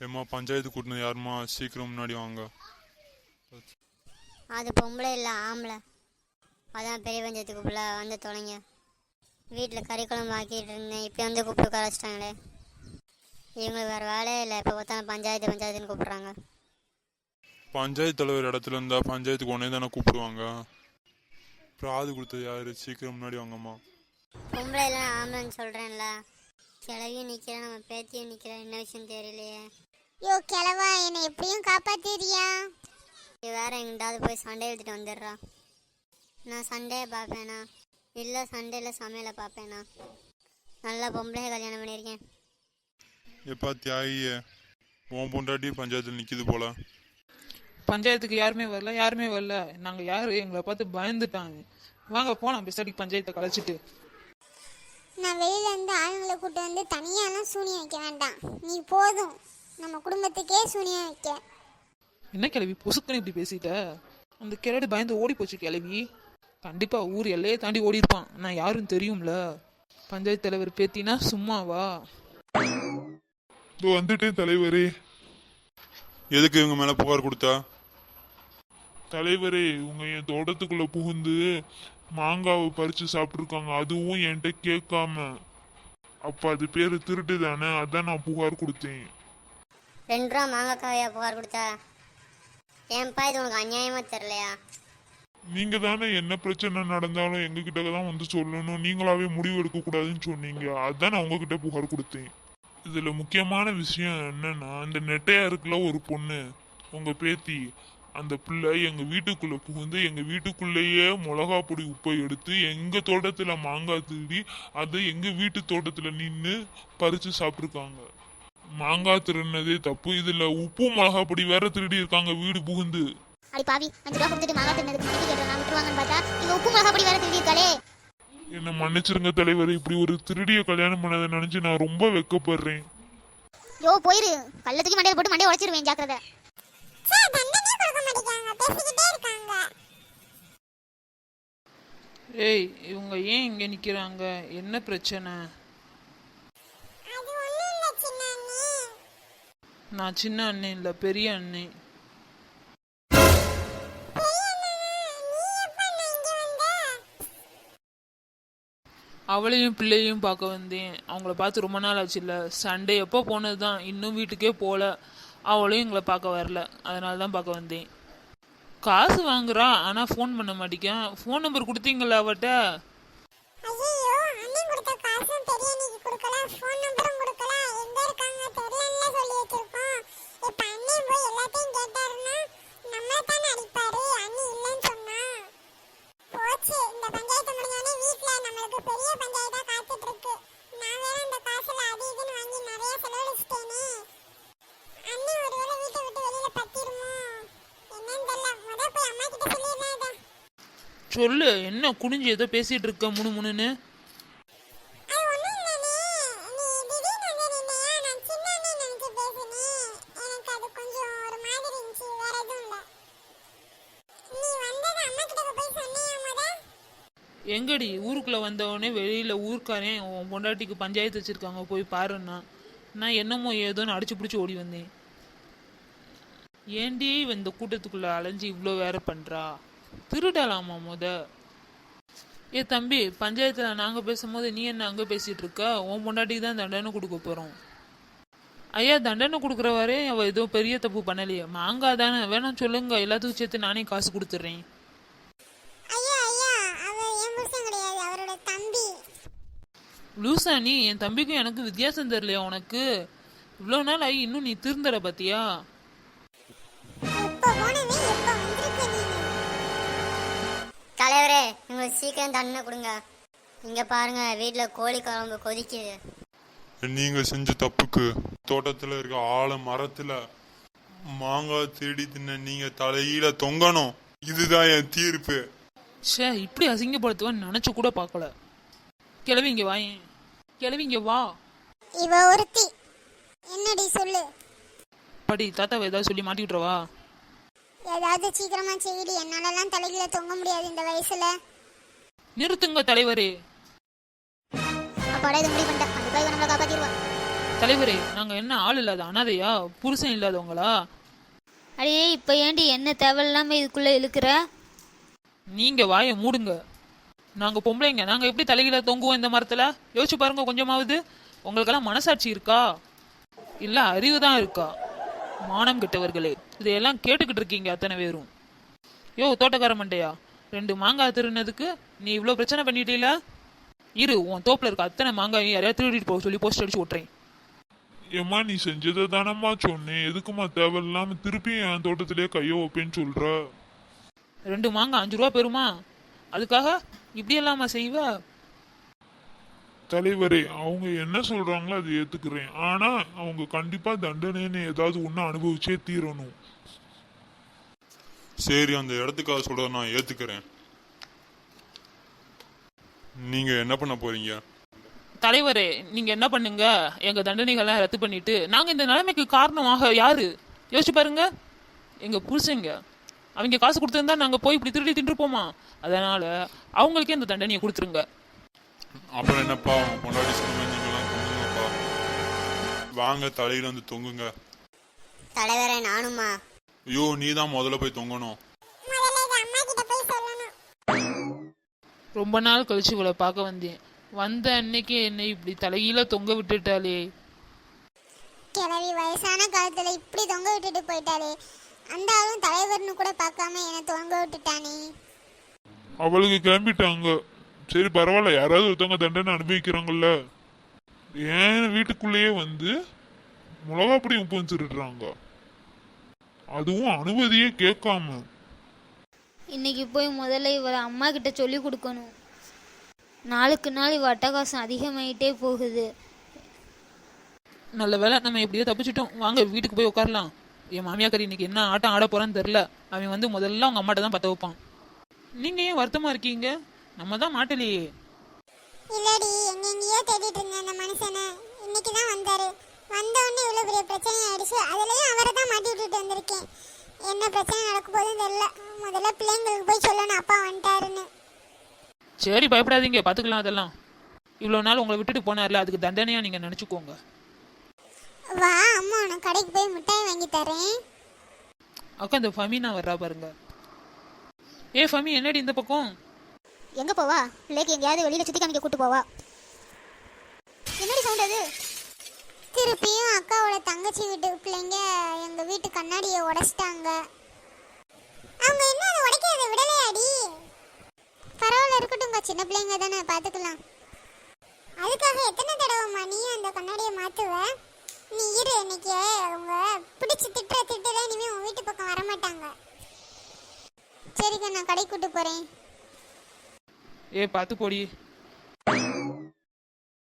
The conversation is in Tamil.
ஏம்மா பஞ்சாயத்து கூட்டினது யாரும்மா? சீக்கிரம் முன்னாடி வாங்க. அது பொம்பளை இல்லை ஆம்பளை. அதான் பெரிய பஞ்சாயத்து கூப்பிடல, வந்து தொலைங்க. வீட்டில் கறி குழம்பு ஆக்கிட்டு இருந்தேன், இப்படி வந்து கூப்பிட்டு கரைச்சிட்டாங்களே. இவங்களுக்கு வேறு வேலையே இல்லை, இப்போ பார்த்தாலும் பஞ்சாயத்து பஞ்சாயத்துன்னு கூப்பிட்றாங்க. பஞ்சாயத்து தலைவர் இடத்துல இருந்தா பஞ்சாயத்துக்கு உடனே தானே கூப்பிடுவாங்க. பிராது கொடுத்தது யாரு? சீக்கிரம் முன்னாடி வாங்கம்மா. பொம்பளை இல்லை ஆம்பளைன்னு சொல்கிறேன்ல. கிளவியும் நிற்கிறேன், நம்ம பேத்தியும் நிற்கிறேன், என்ன விஷயம் தெரியலையே. யோ கிளவா, என்னை எப்படியும் காப்பாத்திரியா? இது வேற எங்கிட்டாவது போய் சண்டை எடுத்துட்டு வந்துடுறா. நான் சண்டையை பார்ப்பேனா இல்லை சண்டையில் சமையலை பார்ப்பேனா? நல்லா பொம்பளையை கல்யாணம் பண்ணியிருக்கேன். எப்பா தியாகிய உன் பொண்டாட்டி பஞ்சாயத்தில் நிற்கிது போல. பஞ்சாயத்துக்கு யாருமே வரல. நாங்கள் யார் எங்களை பார்த்து பயந்துட்டாங்க. வாங்க போகலாம் பெஸ்டாடிக்கு பஞ்சாயத்தை கலைச்சிட்டு. நான் வெளியில இருந்து ஆளுங்களை கூட்டு வந்து தனியாலாம் சூனியம் வைக்க வேண்டாம். நீ போதும், நம்ம குடும்பத்துக்கே சூனியம் வைக்க. என்ன கிளவி பொசுக்குன்னு இப்படி பேசிட்ட? அந்த கிளடு பயந்து ஓடி போச்சு கிளவி. கண்டிப்பா ஊர் எல்லையே தாண்டி ஓடி இருப்பான். நான் யாருன்னு தெரியும்ல. பஞ்சாயத்து தலைவர் பேத்தினா சும்மாவா? வந்துட்டேன் தலைவரே. எதுக்கு இவங்க மேலே புகார் கொடுத்தா? தலைவரே, உங்க என் தோட்டத்துக்குள்ள புகுந்து மாங்காவை பறிச்சு சாப்பிட்ருக்காங்க, அதுவும் என்கிட்ட கேட்காம. அப்ப அது பேரு திருட்டு தானே, அதான் நான் புகார் கொடுத்தேன். 2 ரூபா மாங்காய்க்காவையா புகார் கொடுத்தா? ஏன்பா இது உனக்கு அநியாயமா தெரியலையா? நீங்க தானே என்ன பிரச்சனை நடந்தாலும் எங்ககிட்ட தான் வந்து சொல்லணும், நீங்களாவே முடிவு எடுக்க கூடாதுன்னு சொன்னீங்க. அதான் நான் உங்ககிட்ட புகார் கொடுத்தேன். இதுல முக்கியமான விஷயம் என்னன்னா, இந்த நெட்டையா இருக்குல்ல ஒரு பொண்ணு, உங்க பேத்தி, அந்த பிள்ளை எங்க வீட்டுக்குள்ள புகுந்து எங்க வீட்டுக்குள்ளேயே மிளகா பொடி உப்பை எடுத்து எங்க தோட்டத்துல மாங்காய் திருடி அதை எங்க வீட்டு தோட்டத்துல நின்று பறிச்சு சாப்பிட்டுருக்காங்க. மாங்காய் திருடினதே தப்பு, இதுல உப்பு மிளகா பொடி வேற திருடி இருக்காங்க வீடு புகுந்து. அடி பாவி, 5 ரூபா கொடுத்துட்டு மாங்காய் தின்னதுக்கு மன்னிப்பு கேட்கறேன் விட்டுருவாங்கன்னு பார்த்தா இங்க உப்பு மிளகா பொடி வேற திருடி இருக்காளே. என்ன மன்னிச்சிருங்க தலைவர், இப்படி ஒரு திருடிய கல்யாணம் பண்ணதை நினைச்சு நான் ரொம்ப வெக்கப்படுறேன். யோ போயிரு, கள்ளத்துக்கு மண்டையில போட்டு மண்டையை உடைச்சிருவேன், ஜாக்கிரதை. ஏய், இவங்க ஏன் இங்க நிக்கிறாங்க? என்ன பிரச்சனை? நான் சின்ன அண்ணன் இல்ல, பெரிய அண்ணன். அவளையும் பிள்ளையும் பார்க்க வந்தேன். அவங்கள பார்த்து ரொம்ப நாள் ஆச்சு இல்லை. சண்டே எப்போ போனது தான், இன்னும் வீட்டுக்கே போகல. அவளையும் எங்களை பார்க்க வரல, அதனால தான் பார்க்க வந்தேன். காசு வாங்குறா, ஆனால் ஃபோன் பண்ண மாட்டேங்க. ஃபோன் நம்பர் கொடுத்தீங்களா அவட்ட? சொல்லு, என்ன குனிஞ்சு ஏதோ பேசிட்டு இருக்க முணுமுணுன்னு? எங்கடி ஊருக்குள்ள வந்தவொடனே வெளியில ஊர்க்காரன் உன் பொண்டாட்டிக்கு பஞ்சாயத்து வச்சிருக்காங்க போய் பாருன்னா, நான் என்னமோ ஏதோன்னு அடிச்சு பிடிச்சி ஓடி வந்தேன். ஏண்டி இந்த கூட்டத்துக்குள்ள அலைஞ்சு இவ்வளோ வேற பண்றா? திருடலாமா ஏ தம்பி, பஞ்சாயத்துல நாங்க பேசும்போது நீ என்ன அங்க பேசிட்டு இருக்க? உன் பொண்டாட்டிக்கு தான் தண்டனை கொடுக்க போறோம். ஐயா, தண்டனை கொடுக்குற வரை அவ ஏதோ பெரிய தப்பு பண்ணலையே. மாங்காய் தானே, வேணாம் சொல்லுங்க, எல்லாத்துக்கும் சேர்த்து நானே காசு கொடுத்துட்றேன். லூசா நீ? என் தம்பிக்கும் எனக்கு வித்தியாசம் தெரியலையா உனக்கு? இவ்வளோ நாள் ஆகி இன்னும் நீ திருந்தற பாத்தியா? தலைவரே, உங்களுக்கு சீக்கிரம் தண்டனை கொடுங்க. இங்க பாருங்க, வீட்டில் கோழி குழம்பு கொதிக்குது. நீங்க செஞ்ச தப்புக்கு தோட்டத்துல இருக்க மரத்துல மாங்காய் திருடி தின்ன நீங்க தலையில தொங்கணும். இதுதான் என் தீர்ப்பு. ஷே, இப்படி அசிங்கப்படுத்துவேன்னு நினைச்சு கூட பார்க்கல. கிளவிங்க வா, கிளவிங்க வா. இவ ஒருத்தி என்னடி சொல்லு. படி, தாத்தாவை ஏதாவது சொல்லி மாட்டி விட்டுறவா? ஏதாவது சீக்கிரமா செய்யடி, என்னாலலாம் தலைகீழ தொங்க முடியாது இந்த வயசுல. நிறுத்துங்க தலைவரே. அப்பாடா, இது முடிவு பண்ணிட்டேன். கண்டிப்பா இவன் நம்மளை காப்பாத்திடுவான். தலைவரே, நாங்க என்ன ஆள் இல்லாத அனாதையா, புருஷன் இல்லாதவங்களா? அடியே இப்போ ஏண்டி என்ன தேவையில்லாம இதுக்குள்ள இழுக்கிற? நீங்க வாயை மூடுங்க. நாங்க பொம்பளைங்க, நாங்க எப்படி தலைகீழ தொங்குவோம் இந்த மரத்துல? யோசிச்சு பாருங்க கொஞ்சமாவது. உங்களுக்கெல்லாம் மனசாட்சி இருக்கா இல்ல அறிவு தான் இருக்கா? மானம் கெட்டவர்களே, இதையெல்லாம் கேட்டுக்கிட்டு இருக்கீங்க அத்தனை பேரும். யோ தோட்டக்கார மண்டையா, 2 மாங்காய் திருநதுக்கு நீ இவ்வளோ பிரச்சனை பண்ணிட்டீல? இரு, உன் தோப்புல இருக்க அத்தனை மாங்காயும் யாரையா திருடிட்டு போக சொல்லி போஸ்ட் அடிச்சு விட்றேன். ஏம்மா நீ செஞ்சதை தானம்மா சொன்னேன், எதுக்குமா தேவையில்லாம திருப்பி என் தோட்டத்திலே கையை வைப்பேன்னு சொல்ற? 2 மாங்காய் 5 ரூபா பெறுமா? அதுக்காக இப்படி எல்லாமா செய்வ? தலைவரே, அவங்க என்ன சொல்றாங்களோ அதை ஏத்துக்கிறேன். ஆனா அவங்க கண்டிப்பா தண்டனைன்னு ஏதாவது ஒண்ணு அனுபவிச்சே தீரணும். சரி, அந்த இடத்துக்காக சொல்றத நான் ஏத்துக்கிறேன். நீங்க என்ன பண்ண போறீங்க? தலைவரே, நீங்க என்ன பண்ணுங்க, எங்க தண்டனைகள்லாம் ரத்து பண்ணிட்டு நாங்க இந்த நிலைமைக்கு காரணமாக யாரு யோசிச்சு பாருங்க. எங்க புருஷங்க, அவங்க காசு கொடுத்துருந்தா நாங்க போய் இப்படி திருடி தின்றுப்போமா? அதனால அவங்களுக்கே இந்த தண்டனையை கொடுத்துருங்க. அப்புறம் என்னப்பா, உங்க பொண்டாட்டி சொன்ன நீங்களாம் தொங்குங்கப்பா. வாங்க தலையில வந்து தொங்குங்க. தலைவரே நானுமா? ஐயோ, நீ தான் முதல்ல போய் தொங்கணும். முதல்ல இதை அம்மா கிட்ட போய் சொல்லணும். ரொம்ப நாள் கழிச்சு இவளை பார்க்க வந்தேன். வந்த அன்னைக்கு என்னை இப்படி தலையில தொங்க விட்டுட்டாளே. கிழவி வயசான காலத்துல இப்படி தொங்க விட்டுட்டு போயிட்டாளே. அந்த ஆளும் தலைவர்னு கூட பார்க்காம என்னை தொங்க விட்டுட்டானே. அவளுக்கு கிளம்பிட்டாங்க. சரி பரவாயில்ல, யாராவது ஒருத்தவங்க தண்டனை அனுபவிக்கிறாங்கல்ல. ஏன் வீட்டுக்குள்ளேயே வந்து மிளகா பொடி உப்பு திருடுறாங்க, அதுவும் அனுமதியே கேட்காம. இன்னைக்கு போய் முதல்ல இவளை அம்மா கிட்ட சொல்லி கொடுக்கணும். நாளுக்கு நாள் இவ அட்டகாசம் அதிகமாயிட்டே போகுது. நல்ல வேலை, நம்ம எப்படியோ தப்பிச்சிட்டோம். வாங்க வீட்டுக்கு போய் உட்காரலாம். என் மாமியாக்கறி இன்னைக்கு என்ன ஆட்டம் ஆட போறான்னு தெரில. அவன் வந்து முதல்ல அவங்க அம்மாட்ட தான் பற்ற வைப்பான். நீங்க ஏன் வருத்தமா இருக்கீங்க? நம்ம தான் மாட்டலையே. இல்லடி, எங்கெங்கேயோ தேடிட்டு இருந்தேன் அந்த மனுஷனை. இன்னைக்கு தான் வந்தாரு. வந்த உடனே இவ்வளவு பெரிய பிரச்சனை ஆயிடுச்சு. அதுலயும் அவரை தான் மாட்டி விட்டுட்டு வந்திருக்கேன். என்ன பிரச்சனை நடக்க போதுன்னு தெரியல. முதல்ல பிள்ளைங்களுக்கு போய் சொல்லணும் அப்பா வந்துட்டாருன்னு. சரி பயப்படாதீங்க, பார்த்துக்கலாம் அதெல்லாம். இவ்வளோ நாள் உங்களை விட்டுட்டு போனார்ல, அதுக்கு தண்டனையா நீங்க நினச்சிக்கோங்க. வா அம்மா, உனக்கு கடைக்கு போய் மிட்டாய் வாங்கி தரேன். அக்கா, இந்த ஃபமீனா வர்றா பாருங்க. ஏ ஃபமி, என்னடி இந்த பக்கம்? எங்க போவா? பிள்ளைக்கு எங்கேயாவது வெளியில சுத்தி காமிக்க கூட்டு போவா. என்னடி சவுண்ட் அது? திருப்பியும் அக்காவோட தங்கச்சி வீட்டு பிள்ளைங்க எங்க வீட்டு கண்ணாடியை உடைச்சிட்டாங்க. அவங்க என்ன அதை உடைக்கிறத விடலையாடி? பரவாயில்ல, இருக்கட்டும்ங்க, சின்ன பிள்ளைங்க தானே, பார்த்துக்கலாம். அதுக்காக எத்தனை தடவைம்மா நீ அந்த கண்ணாடியை மாற்றுவ? நீ இரு, இன்னைக்கு அவங்க பிடிச்சி திட்டுல இனிமே உன் வீட்டு பக்கம் வரமாட்டாங்க. சரிக்கா, நான் கடைக்கு கூட்டு போறேன். ஏ பார்த்து போடி.